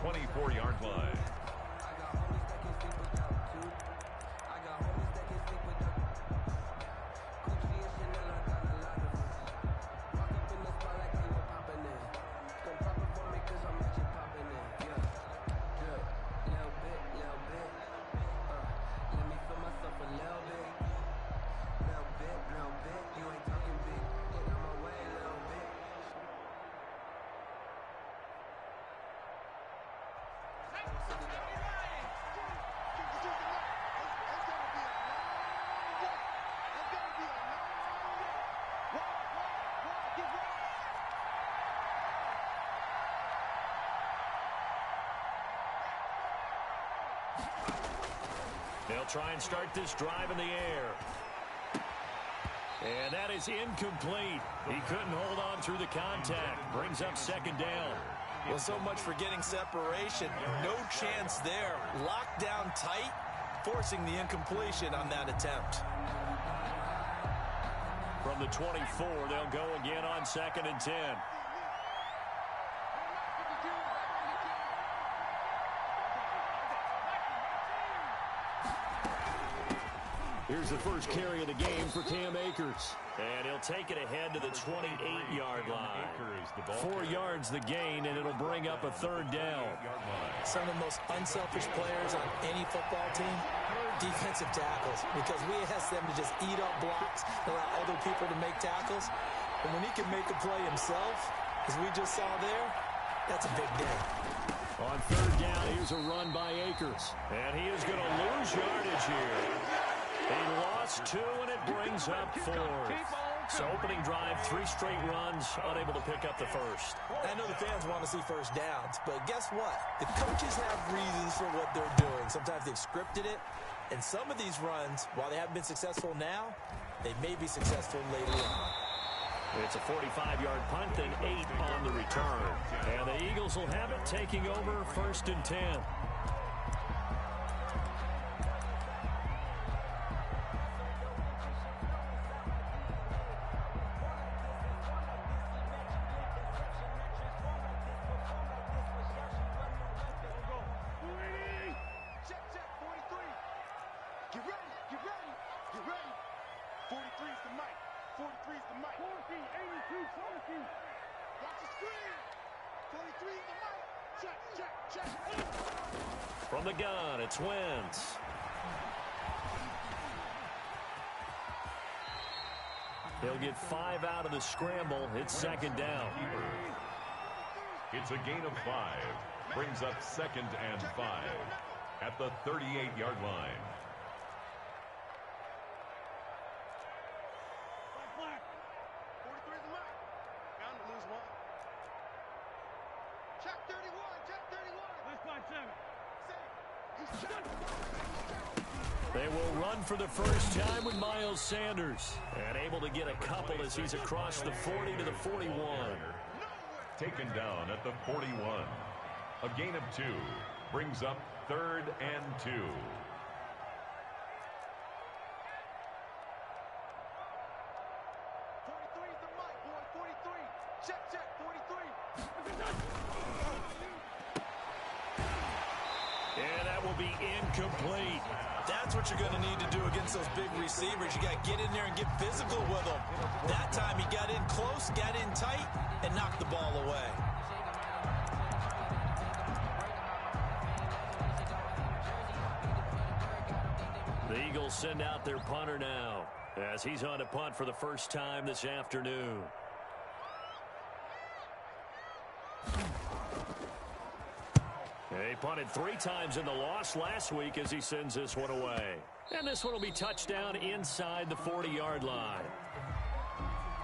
24-yard line. They'll try and start this drive in the air. And that is incomplete. He couldn't hold on through the contact. Brings up second down. Well, so much for getting separation. No chance there. Locked down tight, forcing the incompletion on that attempt. From the 24, they'll go again on 2nd and 10. Here's the first carry of the game for Cam Akers. And he'll take it ahead to the 28-yard line. 4 yards the gain, and it'll bring up a 3rd down. Some of the most unselfish players on any football team, defensive tackles, because we ask them to just eat up blocks, allow other people to make tackles. And when he can make a play himself, as we just saw there, that's a big day. On 3rd down, here's a run by Akers. And he is going to lose yardage here. He lost 2, and it brings up 4th. So opening drive, 3 straight runs, unable to pick up the first. I know the fans want to see first downs, but guess what? The coaches have reasons for what they're doing. Sometimes they've scripted it, and some of these runs, while they haven't been successful now, they may be successful later on. It's a 45-yard punt and 8 on the return. And the Eagles will have it, taking over 1st and 10. From the gun, it's Wentz. He'll get 5 out of the scramble. It's 2nd down. It's a gain of 5. Brings up 2nd and 5 at the 38-yard line. They will run for the first time with Miles Sanders. And able to get a couple as he's across the 40 to the 41. Taken down at the 41. A gain of 2. Brings up 3rd and 2. And that will be incomplete. That's what you're going to need to do against those big receivers. You got to get in there and get physical with them. That time he got in close, got in tight, and knocked the ball away. The Eagles send out their punter now as he's on to punt for the first time this afternoon. He punted 3 times in the loss last week as he sends this one away. And this one will be touchdown inside the 40-yard line.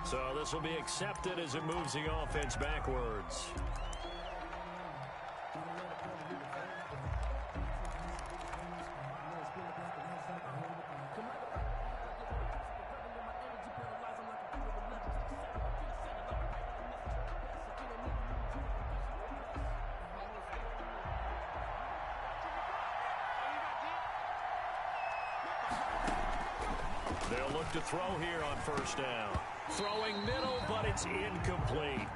So this will be accepted as it moves the offense backwards. They'll look to throw here on first down. Throwing middle, but it's incomplete.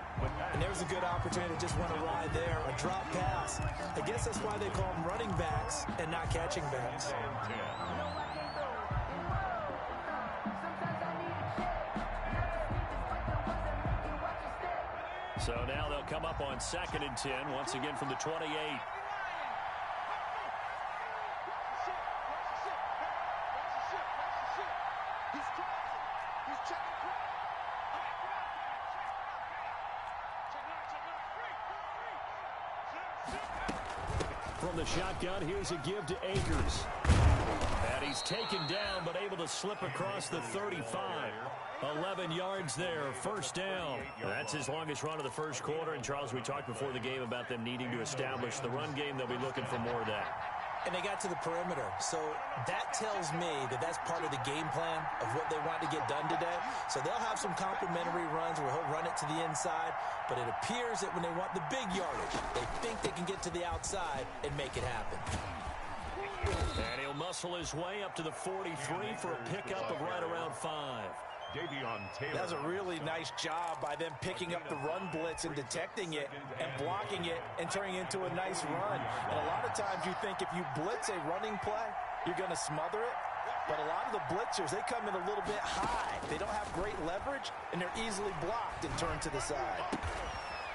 And there was a good opportunity to just went awry there, a drop pass. I guess that's why they call them running backs and not catching backs. So now they'll come up on 2nd and 10, once again from the 28. From the shotgun, here's a give to Akers. And he's taken down, but able to slip across the 35. 11 yards there, first down. That's his longest run of the first quarter. And, Charles, we talked before the game about them needing to establish the run game. They'll be looking for more of that. And they got to the perimeter. So that tells me that that's part of the game plan of what they want to get done today. So they'll have some complementary runs where he'll run it to the inside. But it appears that when they want the big yardage, they think they can get to the outside and make it happen. And he'll muscle his way up to the 43 for a pickup of right around 5. That's a really nice job by them picking up the run blitz and detecting it and blocking it and turning it into a nice run. And a lot of times you think if you blitz a running play, you're going to smother it. But a lot of the blitzers, they come in a little bit high. They don't have great leverage, and they're easily blocked and turned to the side.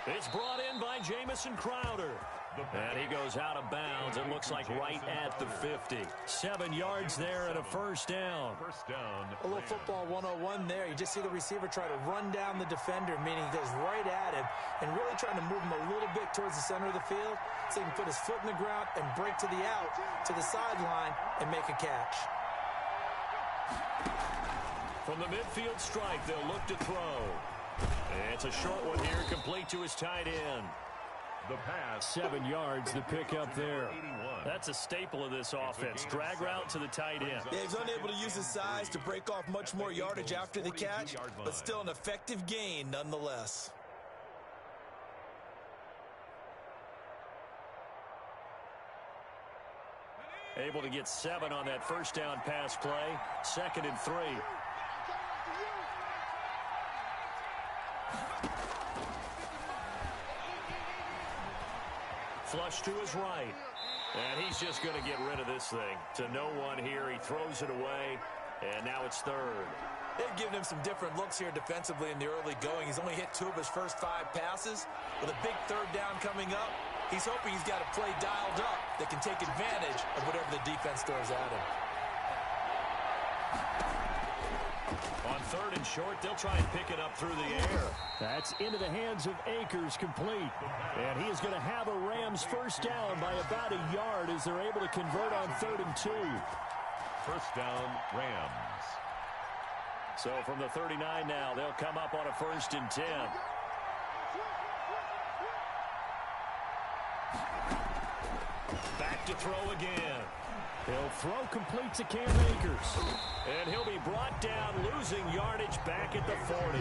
It's brought in by Jamison Crowder. And he goes out of bounds. It looks like right at the 50. 7 yards there and a first down. A little football 101 there. You just see the receiver try to run down the defender, meaning he goes right at him and really trying to move him a little bit towards the center of the field so he can put his foot in the ground and break to the out, to the sideline, and make a catch. From the midfield strike, they'll look to throw. It's a short one here, complete to his tight end. The pass. 7 yards, the pickup there. That's a staple of this offense. Drag route to the tight end. Yeah, he's unable to use his size to break off much more yardage after the catch, but still an effective gain nonetheless. Able to get 7 on that first down pass play. 2nd and 3. Flush to his right. And he's just going to get rid of this thing. To no one here. He throws it away. And now it's 3rd. They've given him some different looks here defensively in the early going. He's only hit 2 of his first 5 passes. With a big 3rd down coming up, he's hoping he's got a play dialed up that can take advantage of whatever the defense throws at him. On 3rd and short, they'll try and pick it up through the air. That's into the hands of Akers, complete. And he is going to have a Rams first down by about a yard as they're able to convert on 3rd and 2. First down, Rams. So from the 39 now, they'll come up on a 1st and 10. Back to throw again. He'll throw complete to Cam Akers. And he'll be brought down, losing yardage back at the 40.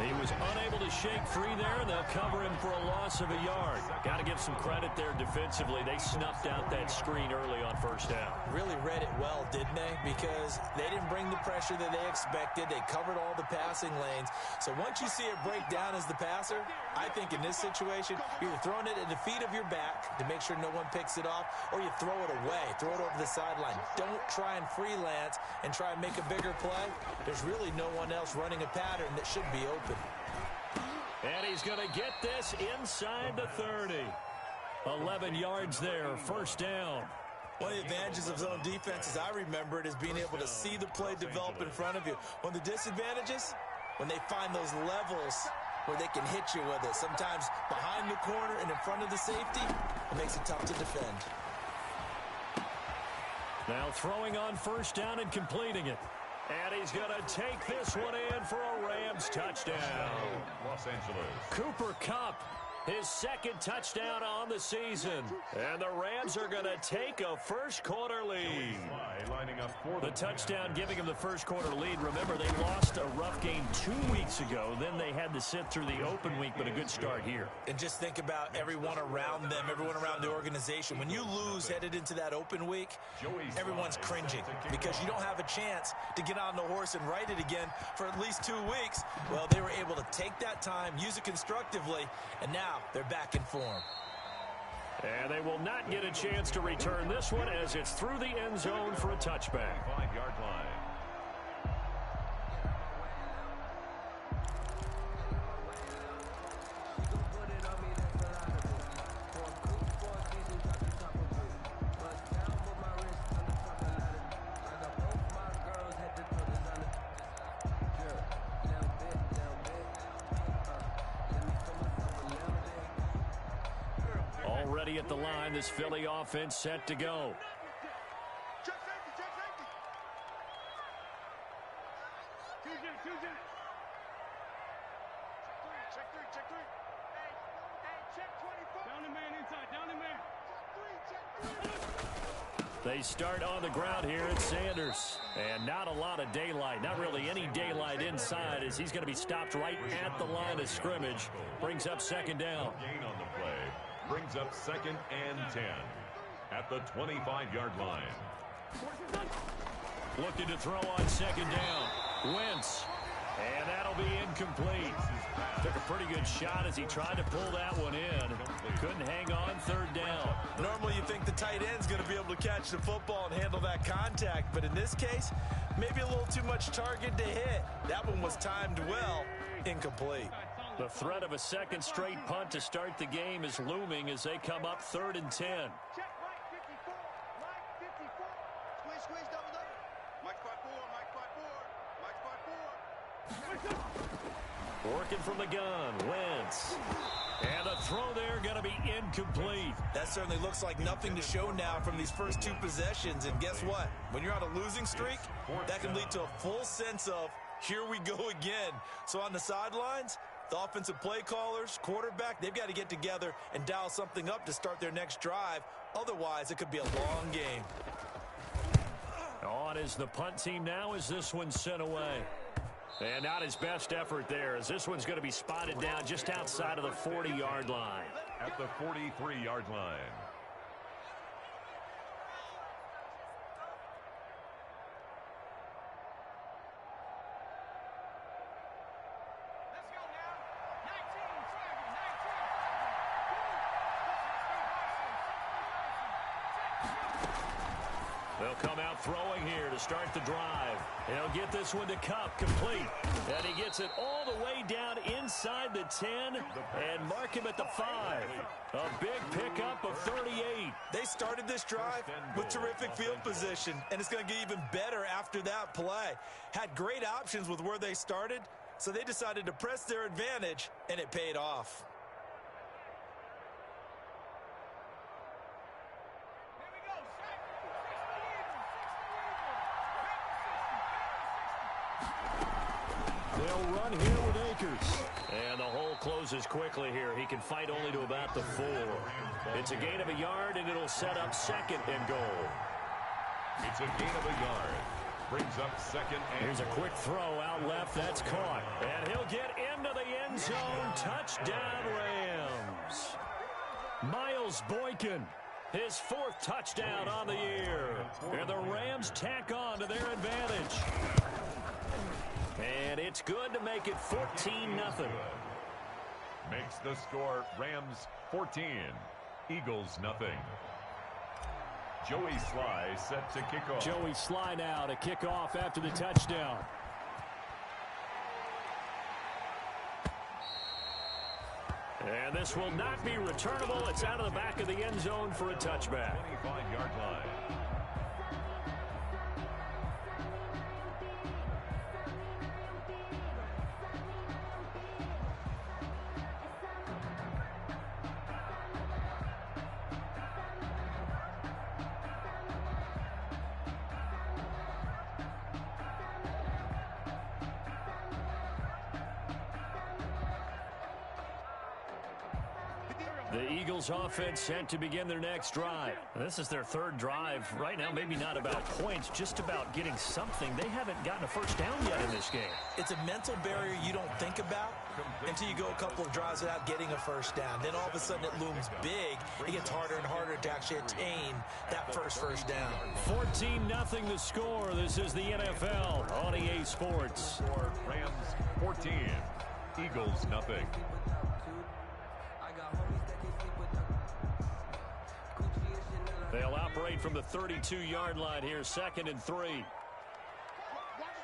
He was unable to shake free there, and they'll cover him for a loss of a yard. Got to give some credit there defensively. They snuffed out that screen early on first down. Really read it well, didn't they? Because they didn't bring the pressure that they expected. They covered all the passing lanes. So once you see it break down as the passer, I think in this situation, you're either throwing it at the feet of your back to make sure no one picks it off, or you throw it away, throw it over the sideline. Don't try and freelance and try and make a bigger play. There's really no one else running a pattern that should be open. And he's going to get this inside the 30. 11 yards there, first down. One of the advantages of zone defense, as I remember it, is being able to see the play develop in front of you. One of the disadvantages, when they find those levels where they can hit you with it, sometimes behind the corner and in front of the safety, it makes it tough to defend. Now throwing on first down and completing it. And he's going to take this one in for a Rams touchdown. Los Angeles. Cooper Kupp His second touchdown on the season. And the Rams are going to take a first-quarter lead. The touchdown giving him the first-quarter lead. Remember, they lost a rough game 2 weeks ago. Then they had to sit through the open week, but a good start here. And just think about everyone around them, everyone around the organization. When you lose headed into that open week, everyone's cringing because you don't have a chance to get on the horse and ride it again for at least 2 weeks. Well, they were able to take that time, use it constructively, and now they're back in form. And they will not get a chance to return this one as it's through the end zone for a touchback. 5-yard line. Already at the line, this Philly offense set to go. They start on the ground here at Sanders. And not a lot of daylight. Not really any daylight inside as he's going to be stopped right at the line of scrimmage. Brings up second down. Gain on the play. Brings up 2nd and 10 at the 25-yard line. Looking to throw on second down. Wentz. And that'll be incomplete. Took a pretty good shot as he tried to pull that one in. Couldn't hang on third down. Normally you think the tight end's going to be able to catch the football and handle that contact. But in this case, maybe a little too much target to hit. That one was timed well. Incomplete. The threat of a second straight punt to start the game is looming as they come up 3rd and 10. Working from the gun, Wentz. And the throw there going to be incomplete. That certainly looks like nothing to show now from these first 2 possessions. And guess what? When you're on a losing streak, that can lead to a full sense of, here we go again. So on the sidelines, the offensive play callers, quarterback, they've got to get together and dial something up to start their next drive. Otherwise, it could be a long game. On is the punt team now as this one's sent away. And not his best effort there as this one's going to be spotted down just outside of the 40-yard line. At the 43-yard line. They'll come out throwing here to start the drive. He'll get this one to Kupp, complete. And he gets it all the way down inside the 10 and mark him at the 5. A big pickup of 38. They started this drive with terrific field position, and it's going to get even better after that play. Had great options with where they started, so they decided to press their advantage, and it paid off. They'll run here with Akers. And the hole closes quickly here. He can fight only to about the 4. It's a gain of a yard, and it'll set up 2nd and goal. It's a gain of a yard. Brings up 2nd and Here's a quick throw out left. That's caught. And he'll get into the end zone. Touchdown, Rams. Miles Boykin, his 4th touchdown on the year. And the Rams tack on to their advantage. And it's good to make it 14-0. makes the score Rams 14, Eagles nothing. Joey Sly set to kick off. Joey Sly now to kick off after the touchdown. And this will not be returnable. It's out of the back of the end zone for a touchback. 25-yard line. The Eagles offense set to begin their next drive. This is their third drive. Right now, maybe not about points, just about getting something. They haven't gotten a first down yet in this game. It's a mental barrier you don't think about until you go a couple of drives without getting a first down. Then all of a sudden it looms big. It gets harder and harder to actually attain that first down. 14-0 the score. This is the NFL on EA Sports. Rams 14, Eagles nothing. They'll operate from the 32-yard line here, 2nd and 3. Watch the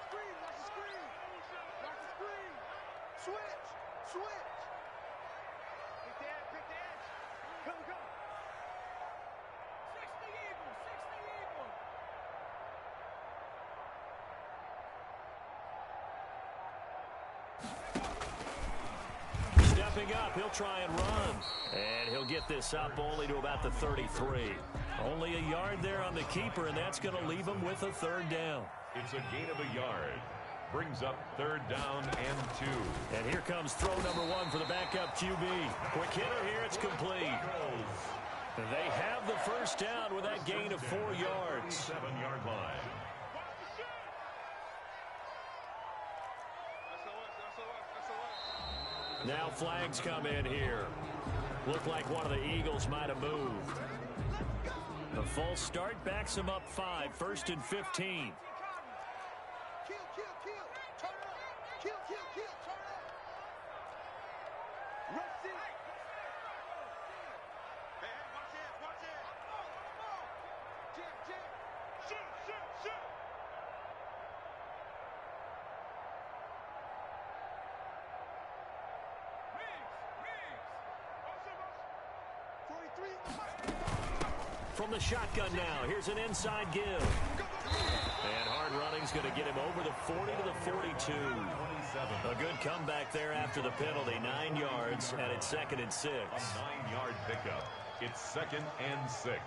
screen, watch the screen. Watch the screen. Switch. Pick the edge. Come. 60 Eagles, 60 Eagles. Stepping up, he'll try and run. And he'll get this up only to about the 33. Only a yard there on the keeper, and that's going to leave him with a third down. It's a gain of a yard. Brings up 3rd down and 2. And here comes throw number 1 for the backup QB. Quick hitter here, it's complete. They have the first down with that gain of 4 yards. 7-yard line. Now flags come in here. Looked like one of the Eagles might have moved. The false start backs him up 5, 1st and 15. Kill. Turn up. Kill. Turn up. Rush it. Hey, watch it. Jam. Shoot. Migs. 43. From the shotgun now, here's an inside give. And hard running's going to get him over the 40 to the 42. A good comeback there after the penalty, 9 yards, and it's 2nd and 6. A 9-yard pickup. It's 2nd and 6.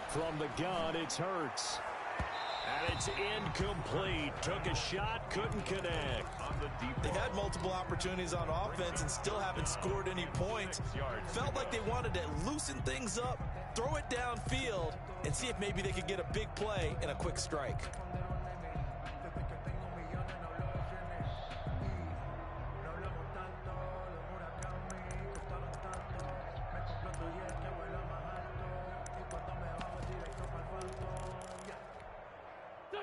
From the gun, it's Hurts. And it's incomplete. Took a shot, couldn't connect. They've had multiple opportunities on offense and still haven't scored any points. Felt like they wanted to loosen things up, throw it downfield, and see if maybe they could get a big play and a quick strike.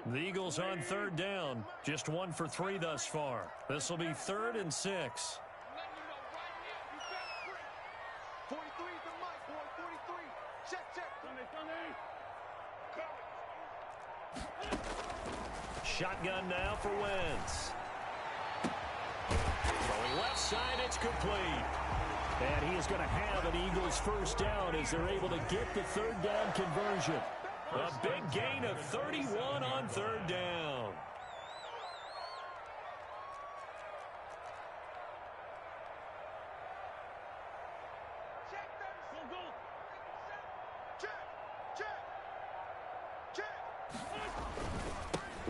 The Eagles on 3rd down. Just 1 for 3 thus far. This will be 3rd and 6. 43 is the mic, boy. 43. Check. Shotgun now for Wentz. Throwing left side, it's complete. And he is going to have an Eagles first down as they're able to get the 3rd down conversion. A big gain of 31 on 3rd down.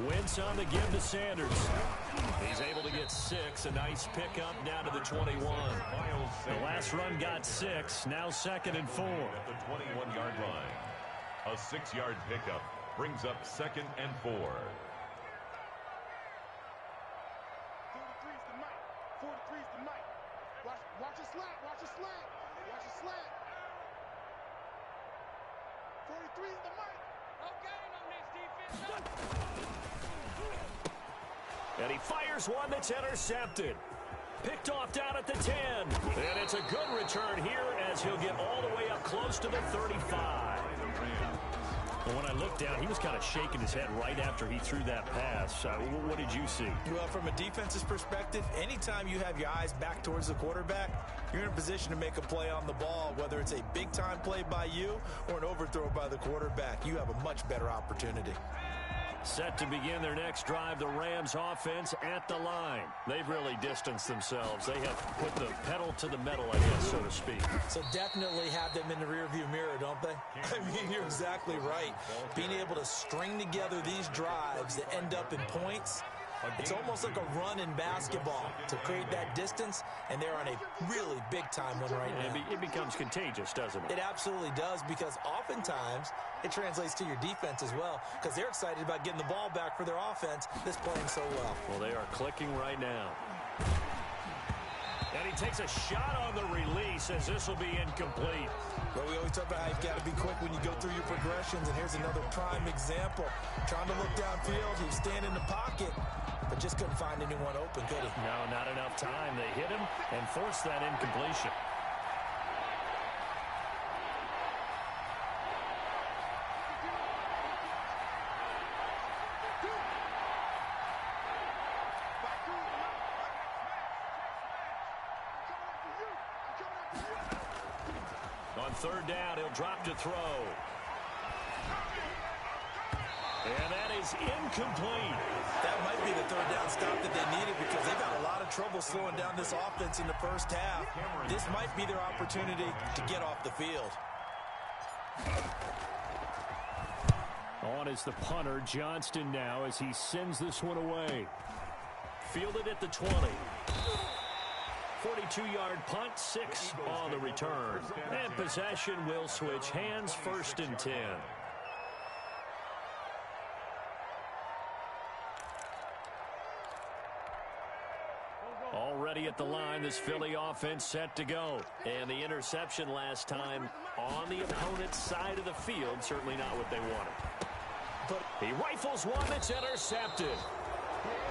Wentz on the give to Sanders. He's able to get 6. A nice pickup down to the 21. The last run got 6. Now 2nd and 4. At the 21-yard line. A 6-yard pickup brings up 2nd and 4. 43 is the mic. 43 is the mic. Watch a slant. 43 is the mic. Okay, on this defense. And he fires one that's intercepted. Picked off down at the 10. And it's a good return here as he'll get all the way up close to the 35. Well, when I looked down, he was kind of shaking his head right after he threw that pass. What did you see? Well, from a defense's perspective, anytime you have your eyes back towards the quarterback, you're in a position to make a play on the ball, whether it's a big-time play by you or an overthrow by the quarterback. You have a much better opportunity. Set to begin their next drive, the Rams offense at the line. They've really distanced themselves. They have put the pedal to the metal, I guess, so to speak. So definitely have them in the rearview mirror, don't they? I mean, you're exactly right. Being able to string together these drives that end up in points, it's almost like a run in basketball to create that distance, and they're on a really big-time one right now. It becomes contagious, doesn't it? It absolutely does, because oftentimes it translates to your defense as well, because they're excited about getting the ball back for their offense that's playing so well. Well, they are clicking right now. And he takes a shot on the release as this will be incomplete. Well, we always talk about how you've got to be quick when you go through your progressions, and here's another prime example. Trying to look downfield, he was staying in the pocket, but just couldn't find anyone open, could he? No, not enough time. They hit him and forced that incompletion. On third down, he'll drop to throw. And that is incomplete. That might be the third down stop that they needed, because they've had a lot of trouble slowing down this offense in the first half. This might be their opportunity to get off the field. On is the punter, Johnston, now as he sends this one away. Fielded at the 20. 42-yard punt, 6 on the return. And possession will switch hands, 1st and 10. Already at the line, this Philly offense set to go. And the interception last time on the opponent's side of the field, certainly not what they wanted. But he rifles one that's intercepted.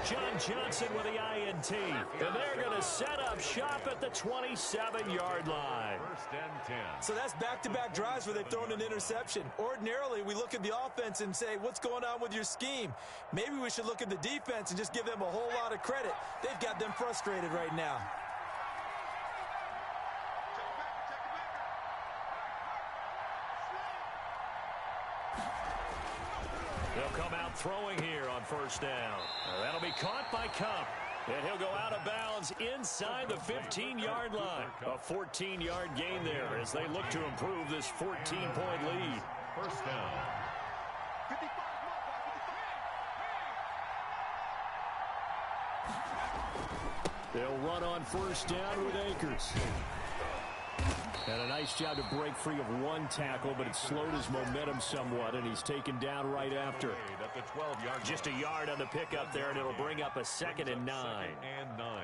John Johnson with the INT. And they're going to set up shop at the 27-yard line. 1st and 10. So that's back-to-back drives where they've thrown an interception. Ordinarily, we look at the offense and say, what's going on with your scheme? Maybe we should look at the defense and just give them a whole lot of credit. They've got them frustrated right now. They'll come out throwing here on 1st down. That'll be caught by Cup. And he'll go out of bounds inside the 15-yard line. A 14-yard gain there as they look to improve this 14-point lead. 1st down. They'll run on 1st down with Akers. And a nice job to break free of one tackle, but it slowed his momentum somewhat, and he's taken down right after. At the 12-yard. Just a yard on the pickup there, and it'll bring up a 2nd and 9. 2nd and 9.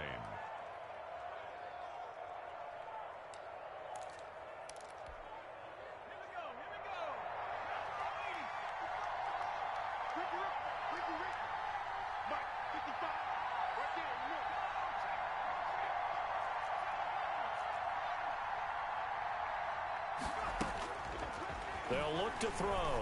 They'll look to throw.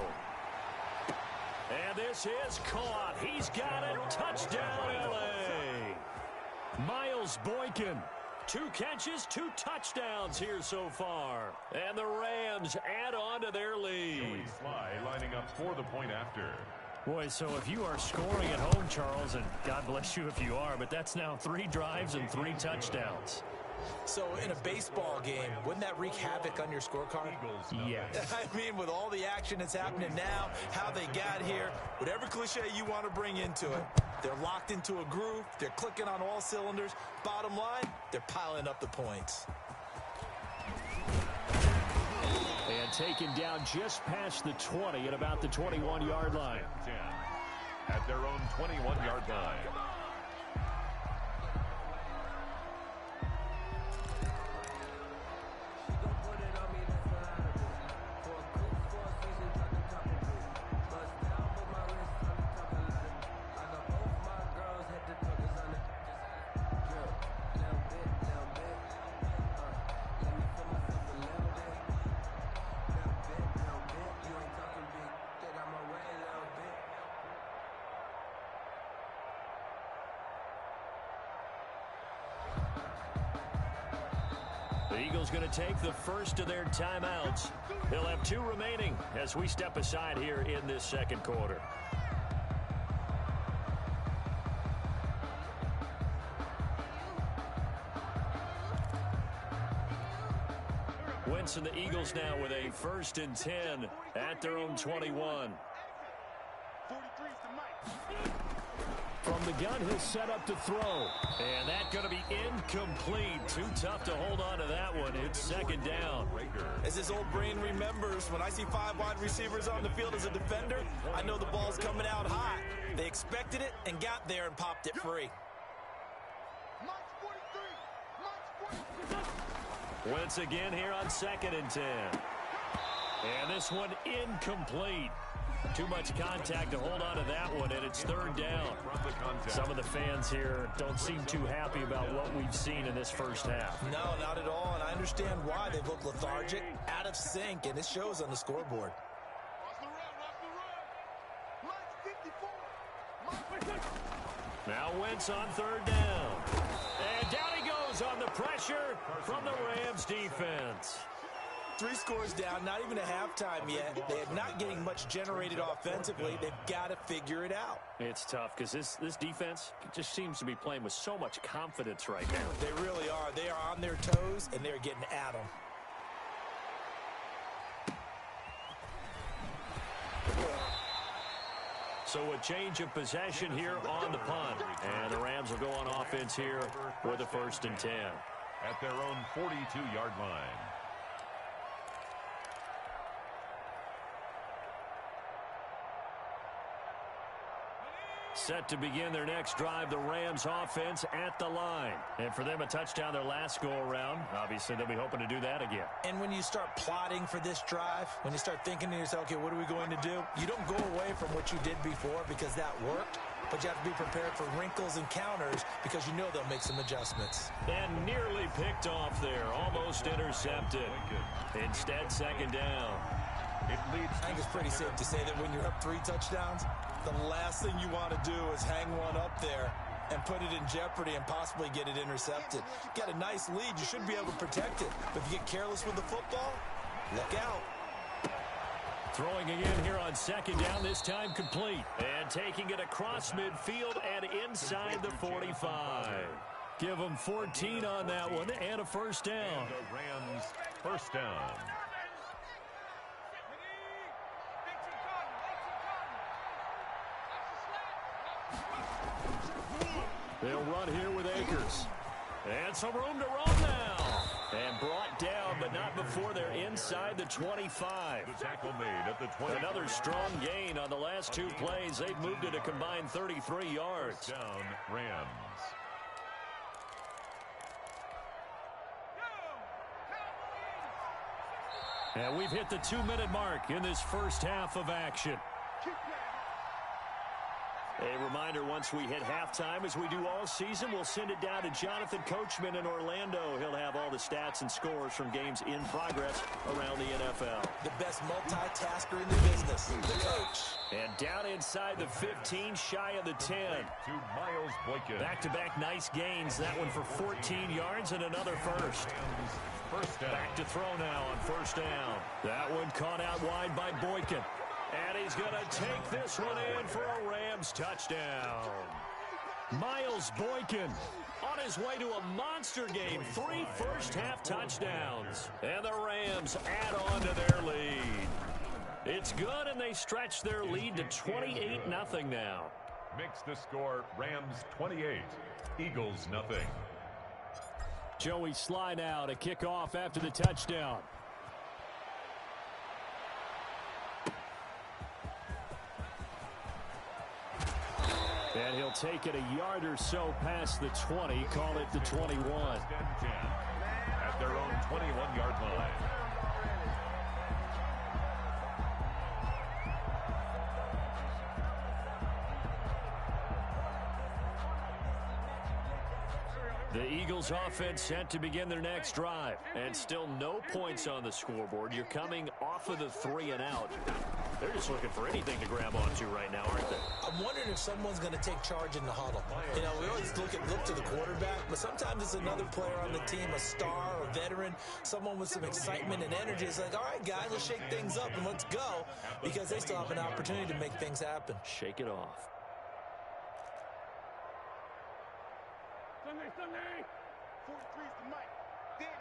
And this is caught. He's got it. Touchdown, L.A. Miles Boykin. 2 catches, 2 touchdowns here so far. And the Rams add on to their lead. Sly lining up for the point after. Boy, so if you are scoring at home, Charles, and God bless you if you are, but that's now 3 drives and 3 touchdowns. So in a baseball game, wouldn't that wreak havoc on your scorecard? Yes. I mean, with all the action that's happening now, how they got here, whatever cliche you want to bring into it, they're locked into a groove, they're clicking on all cylinders. Bottom line, they're piling up the points. And taken down just past the 20 at about the 21-yard line. 10 at their own 21-yard line. The Eagles going to take the first of their timeouts. They'll have 2 remaining as we step aside here in this 2nd quarter. Wentz and the Eagles now with a 1st and 10 at their own 21. 43 is the mic. From the gun, he'll set up to throw. And that's going to be incomplete. Too tough to hold on to that one. It's 2nd down. As his old brain remembers, when I see 5 wide receivers on the field as a defender, I know the ball's coming out hot. They expected it and got there and popped it free. Mike's 43. Mike's 43. Wentz again here on 2nd and 10. And this one incomplete. Too much contact to hold on to that one, and it's 3rd down. Some of the fans here don't seem too happy about what we've seen in this first half. No, not at all, and I understand why they look lethargic, out of sync, and it shows on the scoreboard. Now Wentz on 3rd down. And down he goes on the pressure from the Rams defense. 3 scores down, not even a halftime yet. They're not getting much generated offensively. They've got to figure it out. It's tough because this defense just seems to be playing with so much confidence right now. They really are. They are on their toes, and they're getting at them. So a change of possession here on the punt. And the Rams will go on offense here with a 1st and 10. At their own 42-yard line. Set to begin their next drive, the Rams offense at the line. And for them, a touchdown their last go-around. Obviously, they'll be hoping to do that again. And when you start plotting for this drive, when you start thinking to yourself, okay, what are we going to do? You don't go away from what you did before because that worked, but you have to be prepared for wrinkles and counters because you know they'll make some adjustments. And nearly picked off there, almost intercepted. Instead, 2nd down. I think it's pretty safe to say that when you're up 3 touchdowns, the last thing you want to do is hang one up there and put it in jeopardy and possibly get it intercepted. Got a nice lead. You should be able to protect it. But if you get careless with the football, look out. Throwing again here on 2nd down, this time complete. And taking it across midfield and inside the 45. Give them 14 on that one and a 1st down. The Rams 1st down. They'll run here with Akers. And some room to run now. And brought down, but not before they're inside the 25. The tackle made at the 20. Another strong gain on the last 2 plays. They've moved it a combined 33 yards. Down, Rams. And we've hit the 2-minute mark in this first half of action. A reminder, once we hit halftime, as we do all season, we'll send it down to Jonathan Coachman in Orlando. He'll have all the stats and scores from games in progress around the NFL. The best multitasker in the business, the coach. And down inside the 15, shy of the 10. To Miles Boykin. Back-to-back nice gains. That one for 14 yards and another first. First down. Back to throw now on 1st down. That one caught out wide by Boykin. And he's going to take this one in for a Rams touchdown. Miles Boykin on his way to a monster game. 3 first-half touchdowns. And the Rams add on to their lead. It's good, and they stretch their lead to 28-0 now. Makes the score Rams 28, Eagles nothing. Joey Sly now to kick off after the touchdown. And he'll take it a yard or so past the 20, call it the 21. At their own 21-yard line. The Eagles offense set to begin their next drive. And still no points on the scoreboard. You're coming off of the 3 and out. They're just looking for anything to grab onto right now, aren't they? I'm wondering if someone's going to take charge in the huddle. You know, we always look to the quarterback, but sometimes it's another player on the team, a star, a veteran, someone with some excitement and energy. It's like, all right, guys, let's shake things up and let's go, because they still have an opportunity to make things happen. Shake it off. Sunday. 43's the mic. Danny.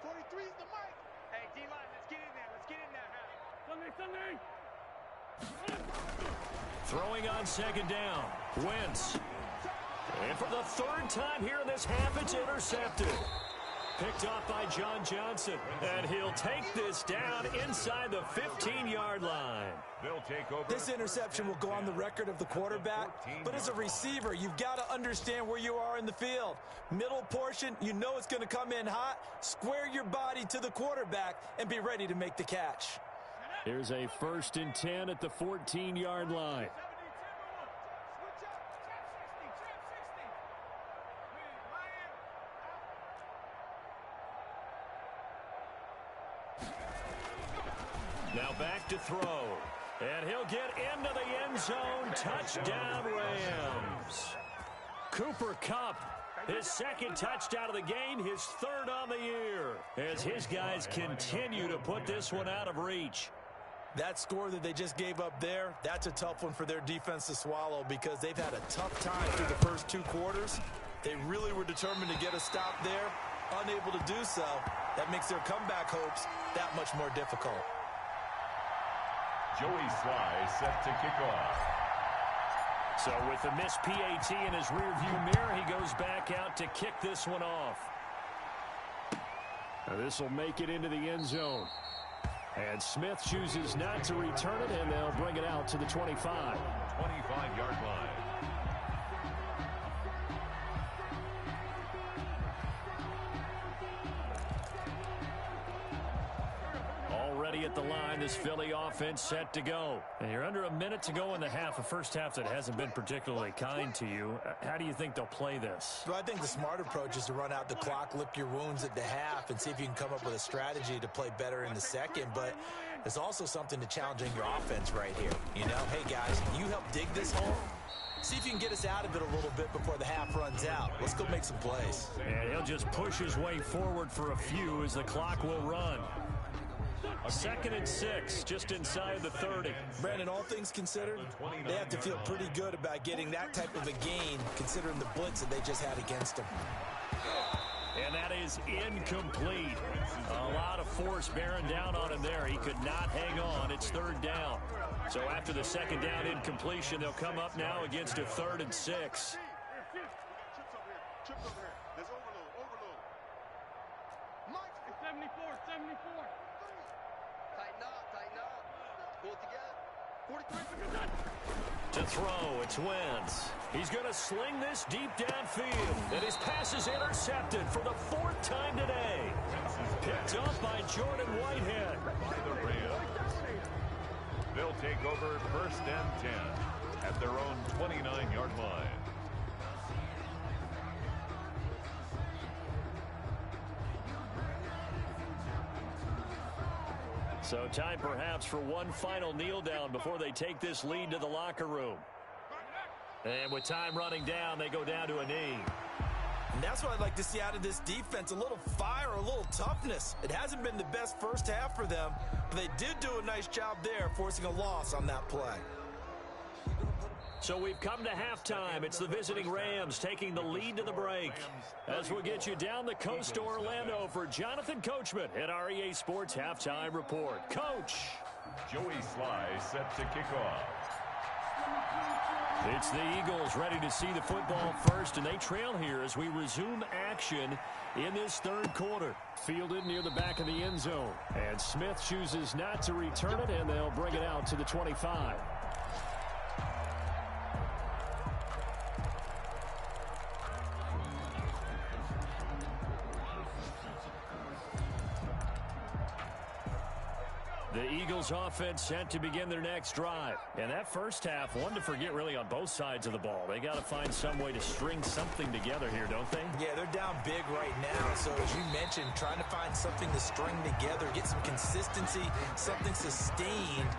43's the mic. Hey, D-line, let's get in there. Let's get in there, Throwing on second down. Wentz. And for the third time here in this half, it's intercepted. Picked off by John Johnson. And he'll take this down inside the 15-yard line. They'll take over. This interception will go on the record of the quarterback, but as a receiver, you've got to understand where you are in the field. Middle portion, you know it's going to come in hot. Square your body to the quarterback and be ready to make the catch. Here's a 1st and 10 at the 14-yard line. Now back to throw. And he'll get into the end zone. Touchdown, Rams. Cooper Kupp, his 2nd touchdown of the game, his 3rd on the year, as his guys continue to put this one out of reach. That score that they just gave up there, that's a tough one for their defense to swallow because they've had a tough time through the first 2 quarters. They really were determined to get a stop there, unable to do so. That makes their comeback hopes that much more difficult. Joey Sly set to kick off. So with the missed PAT in his rearview mirror, he goes back out to kick this one off. Now this will make it into the end zone. And Smith chooses not to return it, and they'll bring it out to the 25. 25-yard line. Already at the line, this Philly offense set to go. And you're under a minute to go in the half, a first half that hasn't been particularly kind to you. How do you think they'll play this? Well, I think the smart approach is to run out the clock, lick your wounds at the half, and see if you can come up with a strategy to play better in the second. But there's also something to challenging your offense right here. You know, hey, guys, you help dig this hole. See if you can get us out of it a little bit before the half runs out. Let's go make some plays. And he'll just push his way forward for a few as the clock will run. 2nd and 6, just inside the 30. Brandon, all things considered, they have to feel pretty good about getting that type of a gain, considering the blitz that they just had against them. And that is incomplete. A lot of force bearing down on him there. He could not hang on. It's 3rd down. So after the 2nd down incompletion, they'll come up now against a 3rd and 6. Chips over here. There's overload. Mike, 74. Tighten up. Pull it together. 43. To throw, it's Wentz. He's going to sling this deep downfield. And his pass is intercepted for the 4th time today. Picked up by Jordan Whitehead. By the Rams. They'll take over 1st and 10 at their own 29-yard line. So time perhaps for one final kneel down before they take this lead to the locker room. And with time running down, they go down to a knee. And that's what I'd like to see out of this defense, a little fire, a little toughness. It hasn't been the best first half for them, but they did do a nice job there, forcing a loss on that play. So we've come to halftime. It's the visiting Rams taking the lead to the break. As we'll get you down the coast to Orlando for Jonathan Coachman at our EA Sports Halftime Report. Coach. Joey Sly set to kick off. It's the Eagles ready to see the football first, and they trail here as we resume action in this 3rd quarter. Fielded near the back of the end zone. And Smith chooses not to return it, and they'll bring it out to the 25. The Eagles offense set to begin their next drive. And that first half, one to forget really on both sides of the ball. They got to find some way to string something together here, don't they? Yeah, they're down big right now. So as you mentioned, trying to find something to string together, get some consistency, something sustained,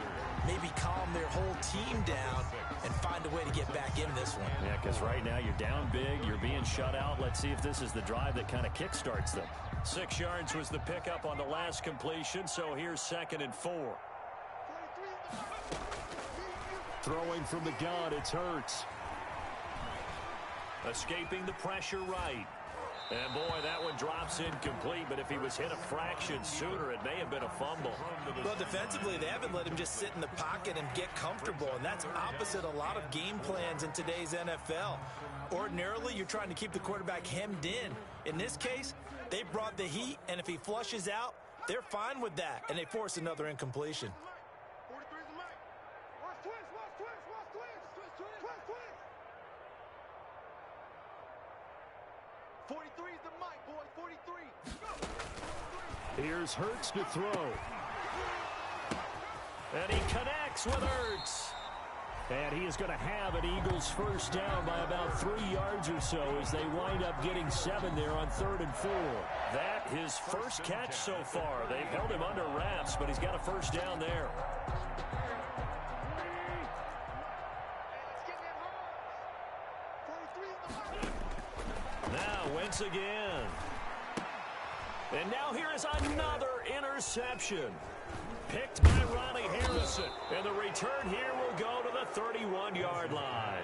maybe calm their whole team down and find a way to get back in this one. Yeah, because right now you're down big, you're being shut out. Let's see if this is the drive that kind of kickstarts them. 6 yards was the pickup on the last completion, so here's 2nd and 4. Throwing from the gun, it's Hurts. Escaping the pressure right. And boy, that one drops incomplete, but if he was hit a fraction sooner, it may have been a fumble. Well, defensively, they haven't let him just sit in the pocket and get comfortable, and that's opposite a lot of game plans in today's NFL. Ordinarily, you're trying to keep the quarterback hemmed in. In this case, they brought the heat, and if he flushes out, they're fine with that, and they force another incompletion. 43 is the mic. Watch twist, watch twist, watch twist. Twist, twist. 43 is the mic, boys. 43. Go. Here's Hurts to throw. And he connects with Hurts. And he is going to have an Eagles first down by about 3 yards or so as they wind up getting 7 there on 3rd and 4. That his first catch so far. They've held him under wraps, but he's got a first down there. Now Wentz again. And now here is another interception. Picked by Ronnie Harrison. And the return here will go to the 31-yard line.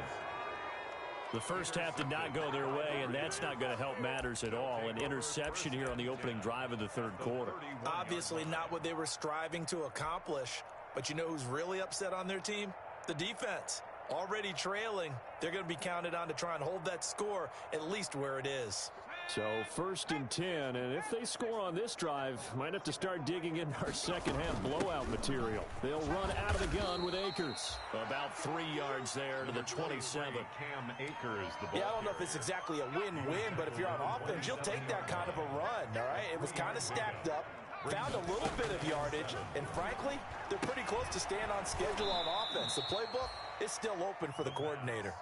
The first half did not go their way, and that's not going to help matters at all. An interception here on the opening drive of the third quarter. Obviously not what they were striving to accomplish. But you know who's really upset on their team? The defense. Already trailing, they're going to be counted on to try and hold that score at least where it is. So 1st and 10, and if they score on this drive, might have to start digging in our second half blowout material. They'll run out of the gun with Akers. About 3 yards there to the 27. Cam Akers, the Yeah, I don't know if it's exactly a win-win, but if you're on offense, you'll take that kind of a run, all right? It was kind of stacked up, found a little bit of yardage, and frankly, they're pretty close to staying on schedule on offense. The playbook is still open for the coordinator.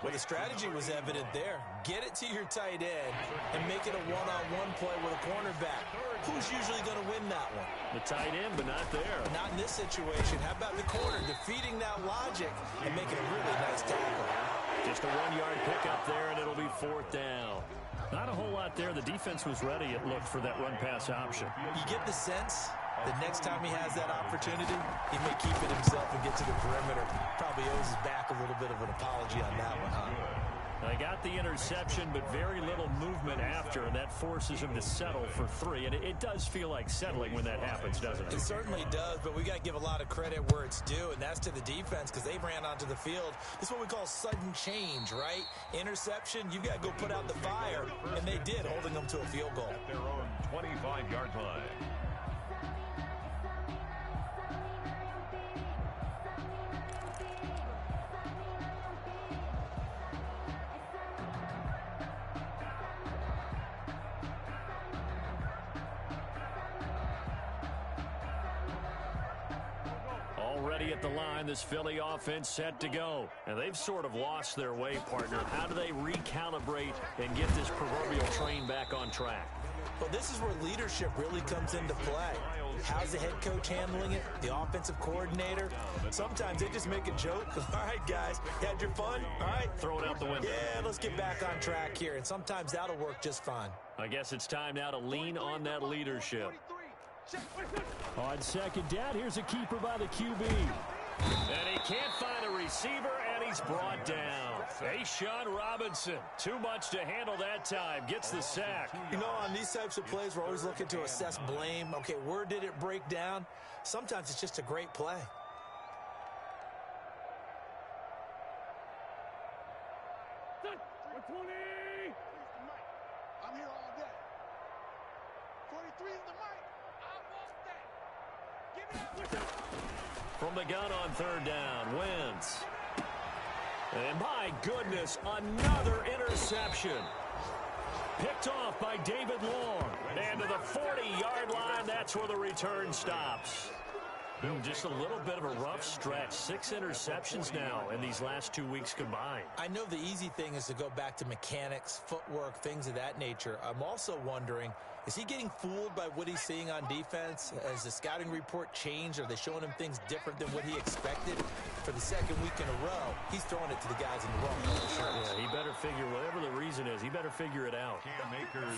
Well, the strategy was evident there. Get it to your tight end and make it a one-on-one play with a cornerback. Who's usually going to win that one? The tight end, but not there. Not in this situation. How about the corner defeating that logic and making a really nice tackle? Just a 1-yard pickup there, and it'll be 4th down. Not a whole lot there. The defense was ready, it looked, for that run-pass option. You get the sense that next time he has that opportunity, he may keep it himself and get to the perimeter. Probably owes his back a little bit of an apology on that one, huh? They got the interception, but very little movement after, and that forces him to settle for 3. And it does feel like settling when that happens, doesn't it? It certainly does, but we got to give a lot of credit where it's due, and that's to the defense because they ran onto the field. This is what we call sudden change, right? Interception, you've got to go put out the fire, and they did, holding them to a field goal. At their own 25-yard line. Already at the line, this Philly offense set to go. And they've sort of lost their way, partner. How do they recalibrate and get this proverbial train back on track? Well, this is where leadership really comes into play. How's the head coach handling it? The offensive coordinator? Sometimes they just make a joke. All right, guys, you had your fun? All right. Throw it out the window. Yeah, let's get back on track here. And sometimes that'll work just fine. I guess it's time now to lean on that leadership. On 2nd down, here's a keeper by the QB. And he can't find a receiver, and he's brought down. Sean Robinson, too much to handle that time, gets the sack. You know, on these types of plays, we're always looking to assess blame. Okay, where did it break down? Sometimes it's just a great play. I'm here all day. 43 is the mic. I want that. Give it up. From the gun on 3rd down, Wentz. And my goodness, another interception. Picked off by David Long. And to the 40-yard line, that's where the return stops. Just a little bit of a rough stretch. 6 interceptions now in these last 2 weeks combined. I know the easy thing is to go back to mechanics, footwork, things of that nature. I'm also wondering, is he getting fooled by what he's seeing on defense? Has the scouting report changed? Are they showing him things different than what he expected? For the 2nd week in a row, he's throwing it to the guys in the wrong color shirts. Yeah, he better figure, whatever the reason is, he better figure it out.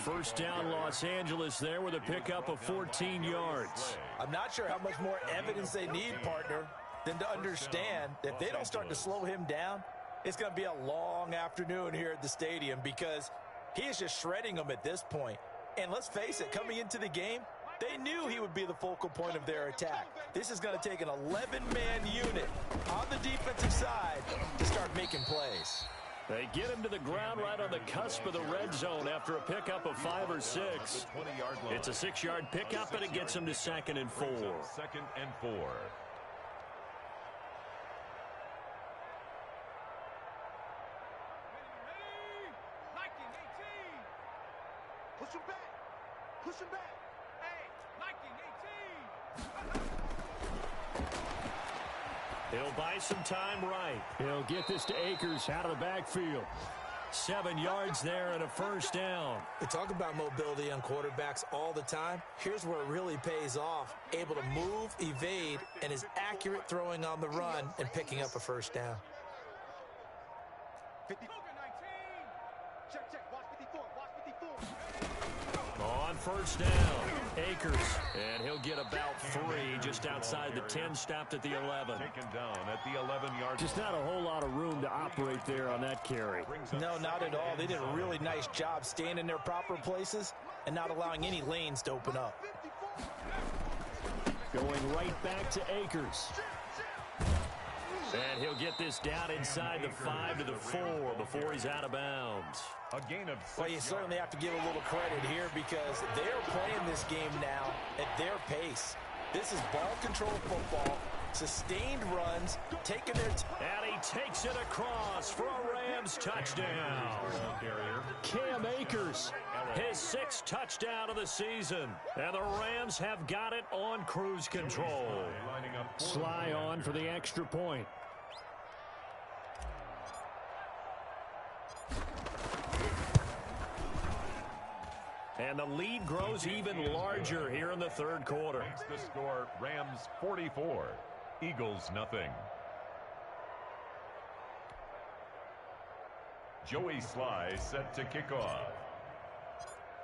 First down, Los Angeles there with a pickup of 14 yards. I'm not sure how much more evidence they need, partner, than to understand that if they don't start to slow him down, it's going to be a long afternoon here at the stadium because He is just shredding them at this point. And let's face it, coming into the game, they knew he would be the focal point of their attack. This is going to take an 11-man unit on the defensive side to start making plays. They get him to the ground right on the cusp of the red zone after a pickup of 5 or 6. It's a 6-yard pickup, and it gets him to 2nd and 4. 2nd and 4. Push him back. Push him back. Hey, Nike 18. He'll buy some time right. He'll get this to Akers out of the backfield. 7 yards there and a first down. We talk about mobility on quarterbacks all the time. Here's where it really pays off. Able to move, evade, and is accurate throwing on the run and picking up a first down. 50. Check, check. Watch 54. Watch 54. On first down, Akers, and he'll get about 3 just outside the 10, stopped at the 11. Taken down at the 11-yard. Just not a whole lot of room to operate there on that carry. No, not at all. They did a really nice job staying in their proper places and not allowing any lanes to open up. Going right back to Akers. And he'll get this down inside the 5 to the 4 before he's out of bounds. A gain of 6 Well, you certainly have to give a little credit here because they're playing this game now at their pace. This is ball control football, sustained runs, taking their time. And he takes it across for a Rams touchdown. Cam Akers, his 6th touchdown of the season. And the Rams have got it on cruise control. Sly on for the extra point. And the lead grows even larger here in the 3rd quarter. Makes the score Rams 44, Eagles nothing. Joey Sly set to kick off.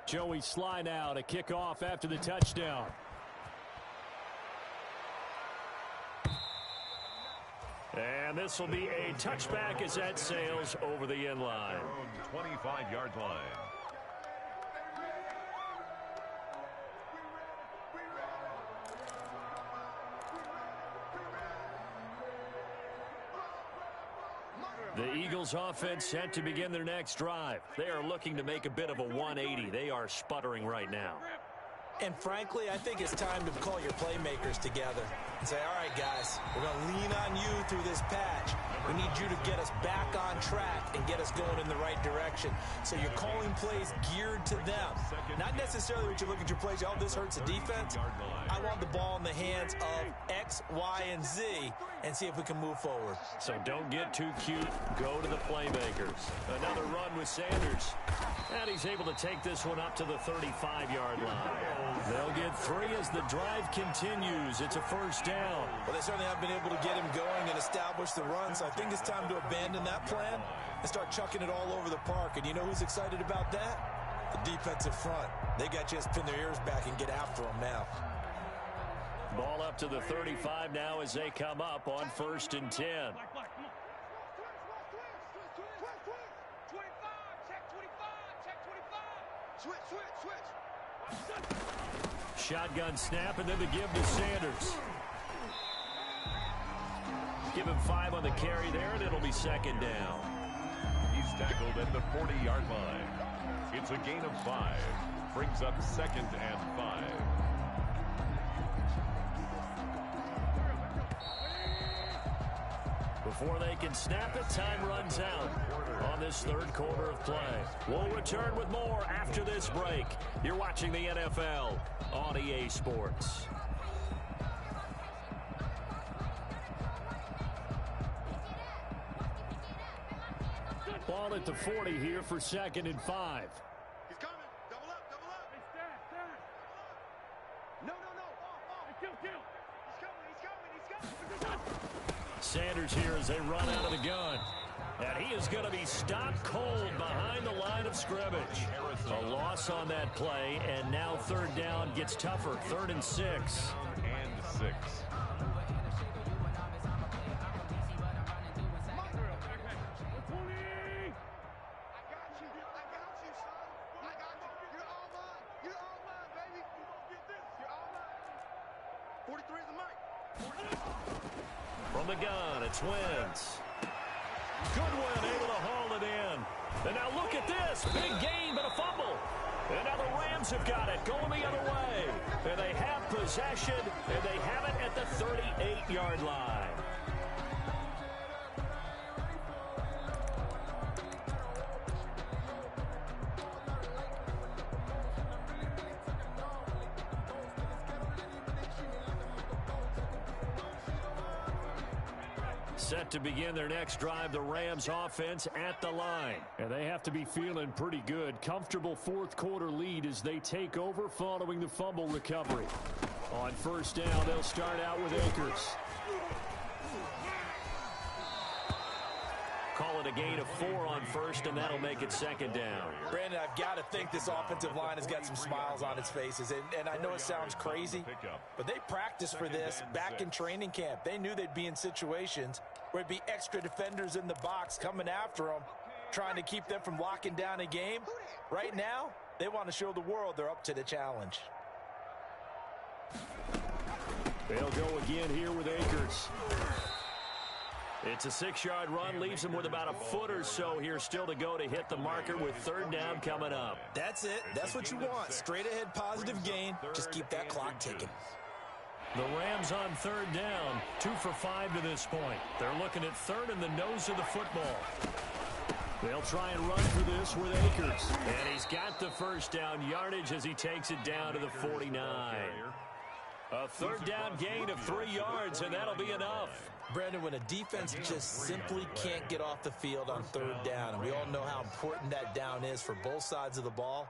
Joey Sly now to kick off after the touchdown. And this will be a touchback as that sails over the end line. 25-yard line. The Eagles offense set to begin their next drive. They are looking to make a bit of a 180. They are sputtering right now. And frankly, I think it's time to call your playmakers together and say, all right, guys, we're going to lean on you through this patch. We need you to get us back on track and get us going in the right direction. So you're calling plays geared to them. Not necessarily what you look at your plays, oh, this hurts the defense. I want the ball in the hands of X, Y, and Z and see if we can move forward. So don't get too cute. Go to the playmakers. Another run with Sanders. And he's able to take this one up to the 35-yard line. They'll get 3 as the drive continues. It's a first down. Well, they certainly have been able to get him going and establish the run, so I think it's time to abandon that plan and start chucking it all over the park. And you know who's excited about that? The defensive front. They got a chance to pin their ears back and get after them now. Ball up to the 35 now as they come up on 1st and 10. Shotgun snap and then the give to Sanders. Give him 5 on the carry there, and it'll be 2nd down. He's tackled at the 40-yard line. It's a gain of 5. Brings up 2nd and 5. Before they can snap it, time runs out on this 3rd quarter of play. We'll return with more after this break. You're watching the NFL on EA Sports. Ball at the 40 here for 2nd and 5. He's coming. Double up, double up. No. He's coming. Sanders here as they run out of the gun. And he is going to be stopped cold behind the line of scrimmage. A loss on that play, and now 3rd down gets tougher. 3rd and 6. And 6. From the gun, it's Wentz. Goodwin able to haul it in. And now look at this. Big gain, but a fumble. And now the Rams have got it, going the other way. And they have possession, and they have it at the 38-yard line. Set to begin their next drive, the Rams offense at the line. And they have to be feeling pretty good. Comfortable fourth quarter lead as they take over following the fumble recovery. On first down, they'll start out with Akers. Call it a gain of 4 on first, and that'll make it second down. Brandon, I've got to think this offensive line has got some smiles on its faces. And I know it sounds crazy, but they practiced for this back in training camp. They knew they'd be in situations where there'd be extra defenders in the box coming after them, trying to keep them from locking down a game. Right now, they want to show the world they're up to the challenge. They'll go again here with Akers. It's a 6-yard run, leaves him with about a foot or so here still to go to hit the marker with third down coming up. That's it. That's what you want. Straight ahead positive gain. Just keep that clock ticking. The Rams on third down, 2 for 5 to this point. They're looking at third in the nose of the football. They'll try and run for this with Akers. And he's got the first down yardage as he takes it down to the 49. A third down gain of 3 yards, and that'll be enough. Brandon, when a defense just simply can't get off the field on third down, and we all know how important that down is for both sides of the ball,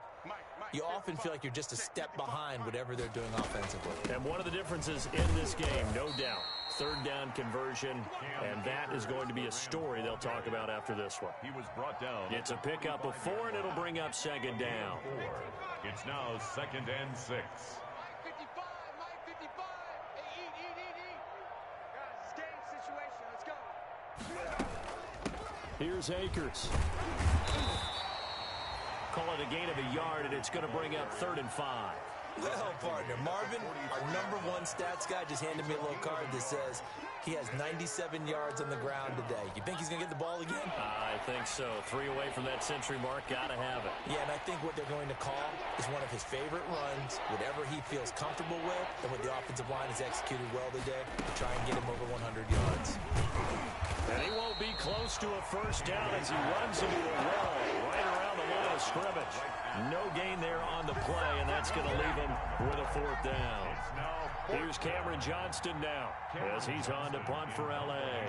you often feel like you're just a step behind whatever they're doing offensively. And one of the differences in this game, no doubt, third down conversion, and that is going to be a story they'll talk about after this one. He was brought down. It's a pickup of 4, and it'll bring up second down. It's now 2nd and 6. Here's Akers. Call it a gain of a yard, and it's going to bring up 3rd and 5. Well, partner, Marvin, our #1 stats guy, just handed me a little card that says he has 97 yards on the ground today. You think he's going to get the ball again? I think so. 3 away from that century mark. Got to have it. Yeah, and I think what they're going to call is one of his favorite runs, whatever he feels comfortable with, and what the offensive line has executed well today to try and get him over 100 yards. And he won't be close to a first down as he runs into a wall right around the line of scrimmage. No gain there on the play, and that's going to leave him with a 4th down. Here's Cameron Johnston now as he's on to punt for L.A.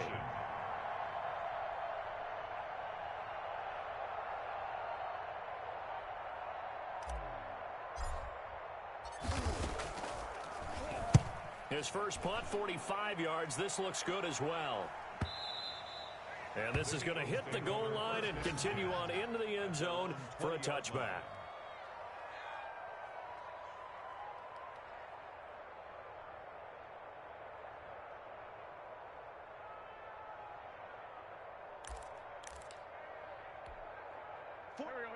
His first punt, 45 yards. This looks good as well. And this is going to hit the goal line and continue on into the end zone for a touchback.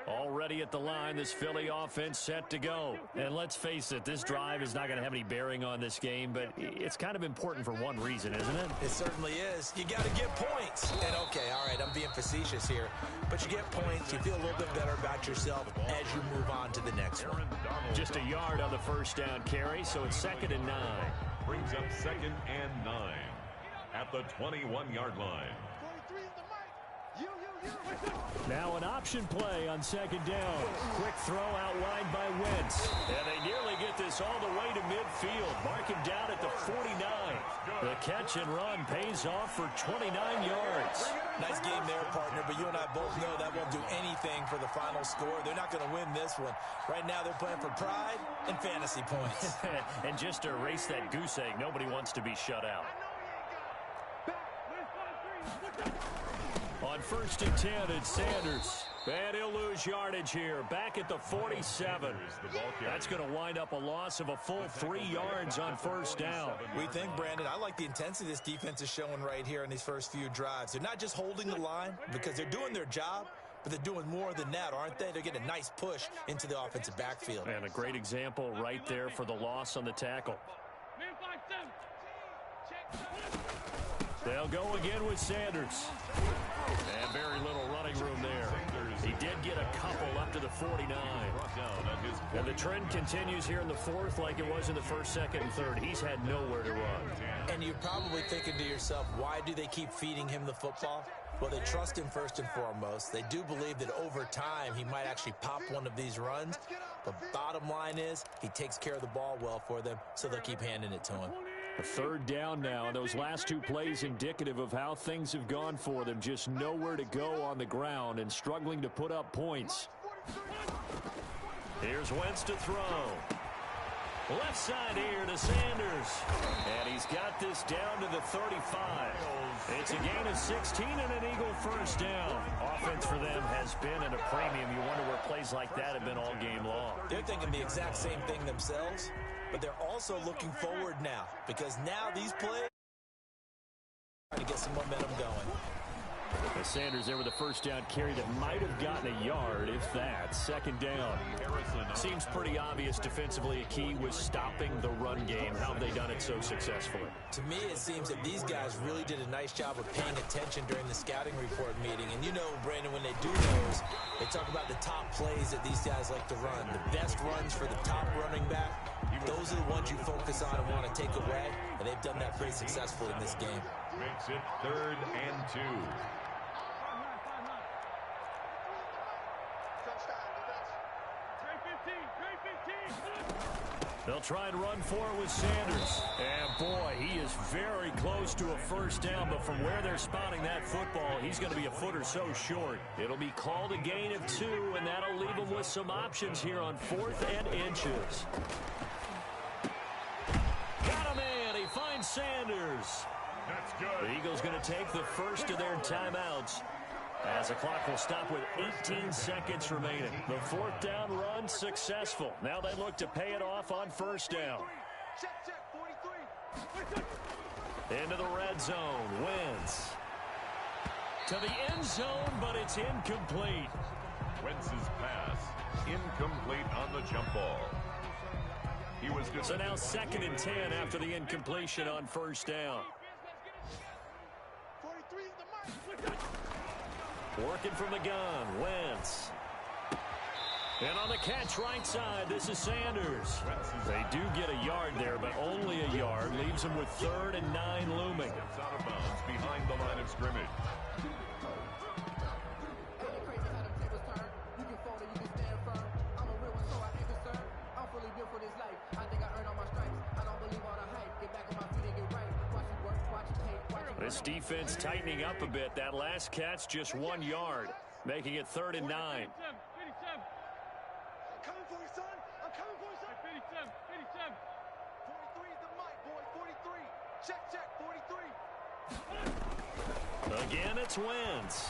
Already at the line, this Philly offense set to go. And let's face it, this drive is not going to have any bearing on this game, but it's kind of important for one reason, isn't it? It certainly is. You got to get points. And okay, all right, I'm being facetious here, but you get points, you feel a little bit better about yourself as you move on to the next one. Just a yard on the first down carry, so it's 2nd and 9. Brings up 2nd and 9 at the 21-yard line. Now an option play on 2nd down. Quick throw out wide by Wentz. And they nearly get this all the way to midfield. Mark him down at the 49. The catch and run pays off for 29 yards. Nice game there, partner, but you and I both know that won't do anything for the final score. They're not going to win this one. Right now they're playing for pride and fantasy points. And just to erase that goose egg, nobody wants to be shut out. On 1st and 10, it's Sanders. And he'll lose yardage here. Back at the 47. That's going to wind up a loss of a full 3 yards on first down. We think, Brandon, I like the intensity this defense is showing right here in these first few drives. They're not just holding the line because they're doing their job, but they're doing more than that, aren't they? They're getting a nice push into the offensive backfield. And a great example right there for the loss on the tackle. Man 5-7. They'll go again with Sanders. And very little running room there. He did get a couple up to the 49. And the trend continues here in the fourth like it was in the first, second, and third. He's had nowhere to run. And you're probably thinking to yourself, why do they keep feeding him the football? Well, they trust him first and foremost. They do believe that over time he might actually pop one of these runs. But bottom line is he takes care of the ball well for them, so they'll keep handing it to him. A third down now. Those last two plays indicative of how things have gone for them. Just nowhere to go on the ground and struggling to put up points. Here's Wentz to throw. Left side here to Sanders. And he's got this down to the 35. It's a gain of 16 and an Eagle first down. Offense for them has been at a premium. You wonder where plays like that have been all game long. They're thinking the exact same thing themselves, but they're also looking forward now because now these plays are trying to get some momentum going. As Sanders there with a first down carry that might have gotten a yard, if that. Second down. Seems pretty obvious defensively. A key was stopping the run game. How have they done it so successfully? To me, it seems that these guys really did a nice job of paying attention during the scouting report meeting. And you know, Brandon, when they do those, they talk about the top plays that these guys like to run. The best runs for the top running back. Those are the ones you focus on and want to take away. And they've done that pretty successfully in this game. Makes it 3rd and 2. They'll try and run for it with Sanders. And boy, he is very close to a first down, but from where they're spotting that football, he's going to be a foot or so short. It'll be called a gain of 2, and that'll leave him with some options here on 4th and inches. Got him in. He finds Sanders. That's good. The Eagles going to take the first of their timeouts, as the clock will stop with 18 seconds remaining. The 4th down run successful. Now they look to pay it off on first down. Check, 43. Into the red zone. Wentz to the end zone, but it's incomplete. Wentz's pass incomplete on the jump ball. He was So now 2nd and 10 after the incompletion on first down. 43 is the mark. Working from the gun, Wentz. And on the catch right side, this is Sanders. They do get a yard there, but only a yard. Leaves them with 3rd and 9 looming. Steps out of bounds behind the line of scrimmage. This defense tightening up a bit. That last catch just 1 yard, making it 3rd and 9. I'm coming for you, son. I'm coming for you, son. 57. 43 is the mic, boy. 43. Check, 43. Again, it's Wentz.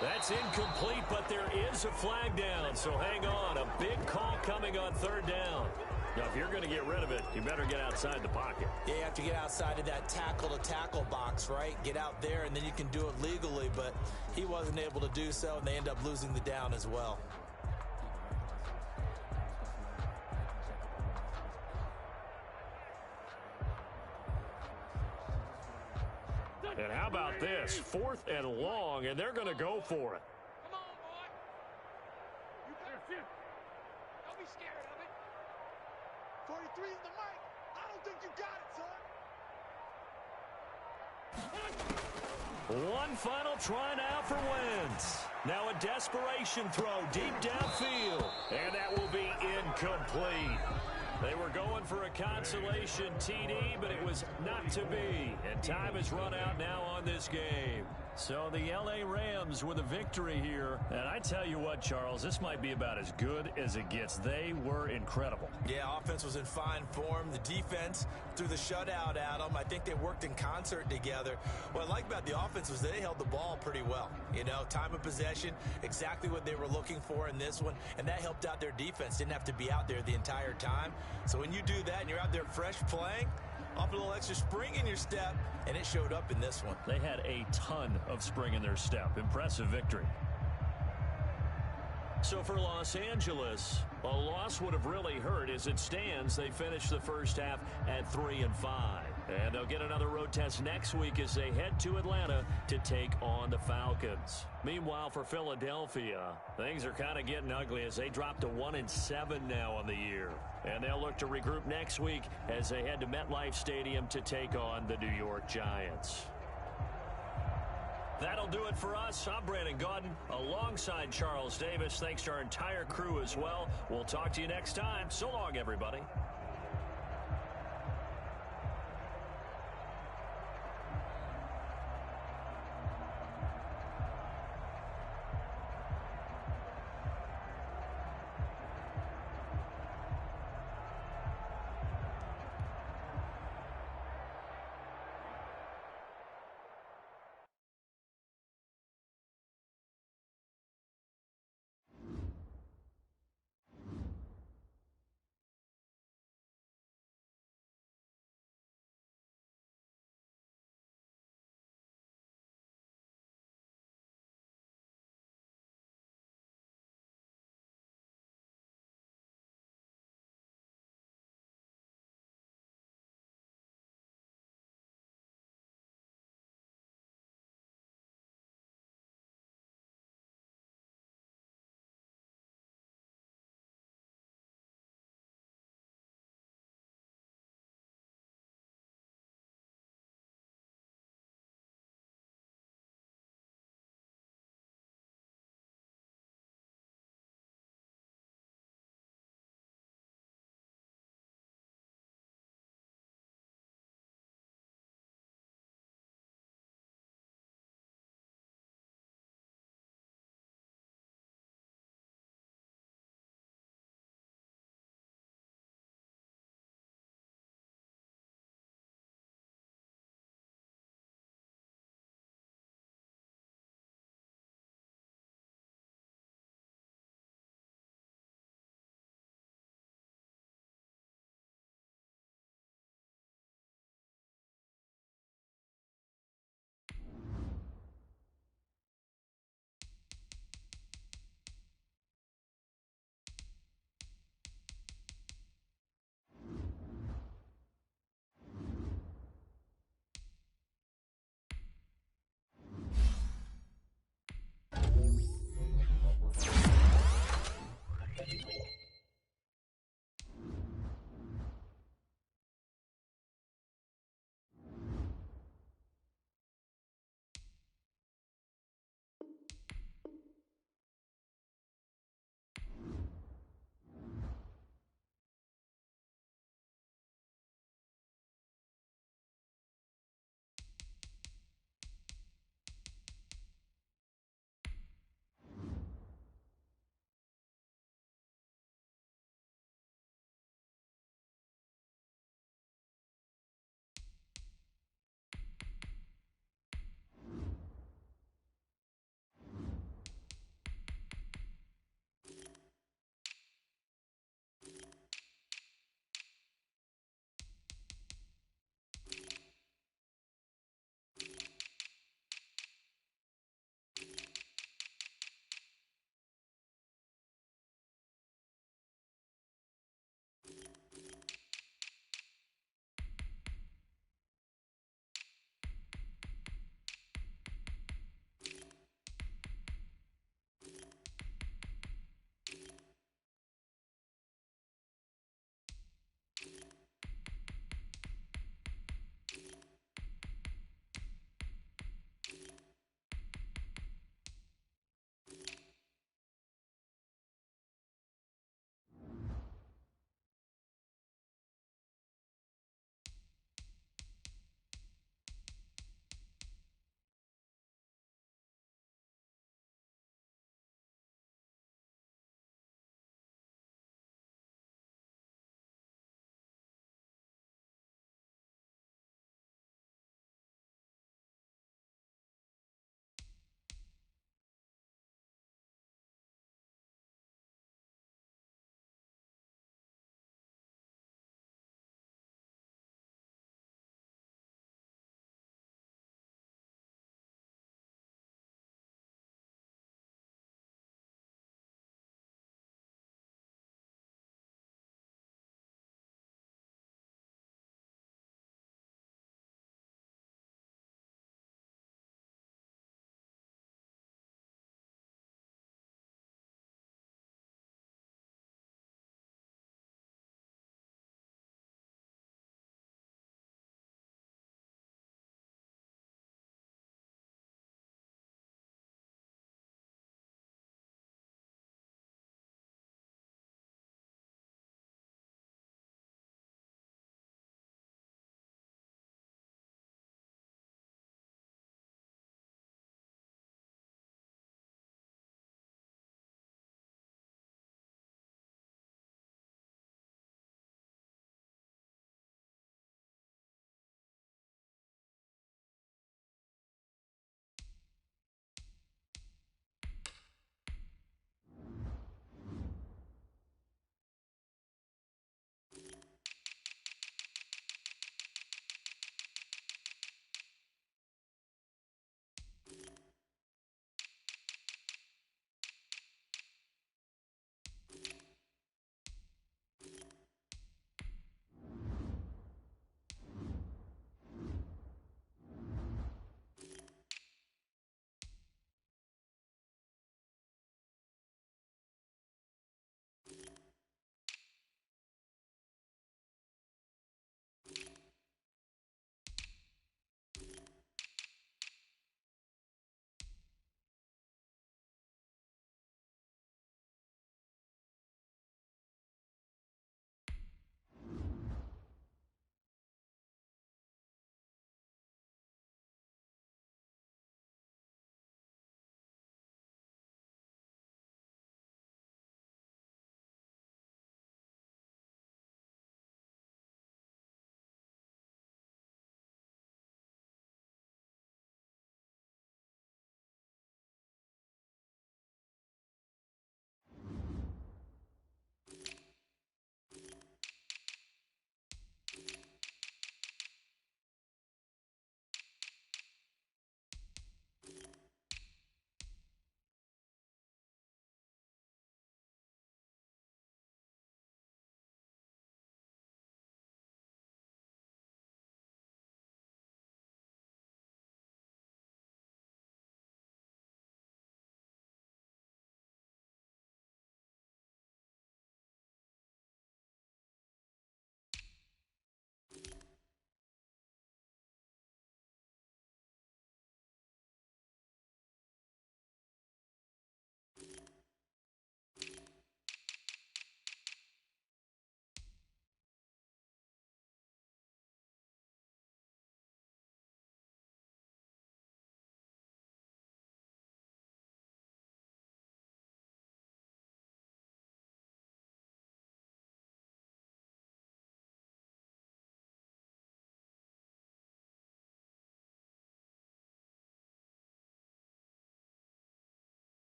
That's incomplete, but there is a flag down, so hang on. A big call coming on 3rd down. Now, if you're going to get rid of it, you better get outside the pocket. Yeah, you have to get outside of that tackle-to-tackle box, right? Get out there, and then you can do it legally, but he wasn't able to do so, and they end up losing the down as well. And how about this? 4th and long, and they're going to go for it. Come on, boy. You better shoot. Don't be scared of it. 43 is the mic. I don't think you got it, son. One final try now for Wentz. Now a desperation throw deep downfield, and that will be incomplete. They were going for a consolation TD, but it was not to be. And time has run out now on this game. So the L.A. Rams with a victory here. And I tell you what, Charles, this might be about as good as it gets. They were incredible. Yeah, offense was in fine form. The defense threw the shutout at them. I think they worked in concert together. What I like about the offense was they held the ball pretty well. You know, time of possession, exactly what they were looking for in this one. And that helped out their defense. Didn't have to be out there the entire time. So when you do that and you're out there fresh playing, off a little extra spring in your step, and it showed up in this one. They had a ton of spring in their step. Impressive victory. So for Los Angeles, a loss would have really hurt. As it stands, they finished the first half at 3-5. And they'll get another road test next week as they head to Atlanta to take on the Falcons. Meanwhile, for Philadelphia, things are kind of getting ugly as they drop to 1-7 now on the year. And they'll look to regroup next week as they head to MetLife Stadium to take on the New York Giants. That'll do it for us. I'm Brandon Gaudin alongside Charles Davis. Thanks to our entire crew as well. We'll talk to you next time. So long, everybody.